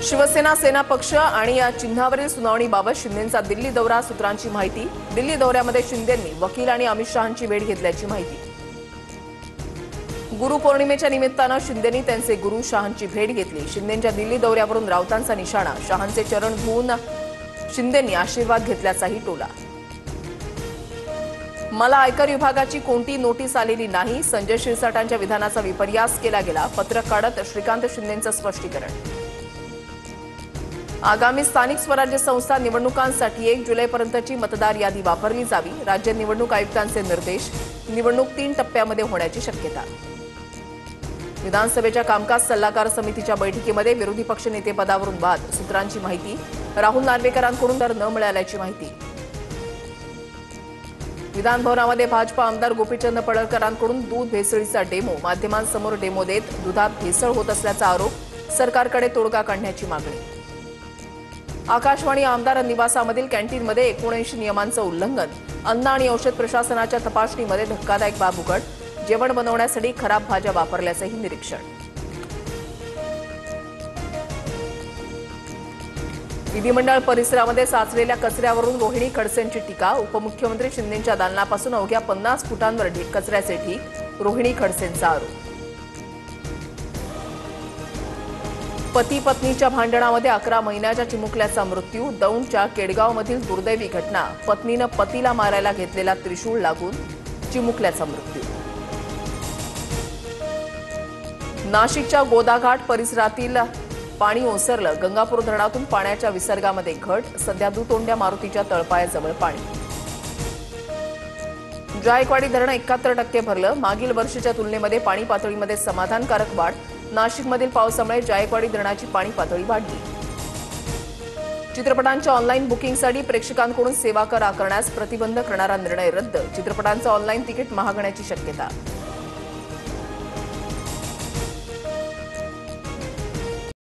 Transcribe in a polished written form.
शिवसेना सेना पक्ष आणि या चिन्हावरील सुनावणीबाबत शिंदेंचा दिल्ली दौरा, सूत्रांची माहिती। दिल्ली दौऱ्यामध्ये शिंदेंनी वकील आणि अमित शहांची भेट घेतल्याची माहिती। गुरुपौर्णिमेच्या निमित्तानं शिंदेंनी त्यांचे गुरु शहांची भेट घेतली। शिंदेंच्या दिल्ली दौऱ्यावरून राऊतांचा निशाणा, शहांचे चरण धुवून शिंदेंनी आशीर्वाद घेतल्याचाही टोला। मला आयकर विभागाची कोणती नोटीस आलेली नाही, संजय शिरसाटांच्या विधानाचा विपर्यास केला गेला, पत्रक काढत श्रीकांत शिंदेंचं स्पष्टीकरण। आगामी स्थानिक स्वराज्य संस्था निवडणुकांसाठी 1 जुलैपर्यंतची मतदार यादी वापरली जावी, राज्य निवडणूक आयुक्तांचे निर्देश। निवडणूक 3 टप्प्यामध्ये होण्याची शक्यता। विधानसभेच्या कामकाज सल्लागार समितीच्या बैठकीमध्ये विरोधी पक्षनेतेपदावरून वाद, सूत्रांची माहिती। राहुल नार्वेकरांकडून तर न मिळाल्याची माहिती। विधानभवनामध्ये भाजपा आमदार गोपीचंद पडळकरांकडून दूध भेसळीचा डेमो, माध्यमांसमोर डेमो देत दुधात भेसळ होत असल्याचा आरोप, सरकारकडे तोडगा काढण्याची मागणी। आकाशवाणी आमदार निवासामधील कॅन्टीनमध्ये 79 नियमांचं उल्लंघन, अन्न आणि औषध प्रशासनाच्या तपासणीमध्ये धक्कादायक बाब उघड, जेवण बनवण्यासाठी खराब भाज्या वापरल्याचंही निरीक्षण। विधिमंडळ परिसरामध्ये साचलेल्या कचऱ्यावरून रोहिणी खडसेंची टीका, उपमुख्यमंत्री शिंदेंच्या दालनापासून अवघ्या 50 फुटांवर कचऱ्याचे ढीग, रोहिणी खडसेंचा आरोप। पती पत्नीच्या भांडणामध्ये 11 महिन्याच्या चिमुकल्याचा मृत्यू, दौंडच्या केडगावमधील दुर्दैवी घटना, पत्नीनं पतीला मारायला घेतलेला त्रिशूळ लागून चिमुकल्याचा मृत्यू। नाशिकच्या गोदाघाट परिसरातील पाणी ओसरलं, गंगापूर धरणातून पाण्याच्या विसर्गामध्ये घट, सध्या दुतोंड्या मारुतीच्या तळपायाजवळ पाणी। जायकवाडी धरण 71% भरलं, मागील वर्षीच्या तुलनेमध्ये पाणी पातळीमध्ये समाधानकारक वाढ, नाशिकमधील पावसामुळे जायकवाडी धरणाची पाणी पातळी वाढली। चित्रपटांच्या ऑनलाईन बुकिंगसाठी प्रेक्षकांकडून सेवा कर आकारण्यास प्रतिबंध करणारा निर्णय रद्द, चित्रपटांचं ऑनलाईन तिकीट महागण्याची शक्यता।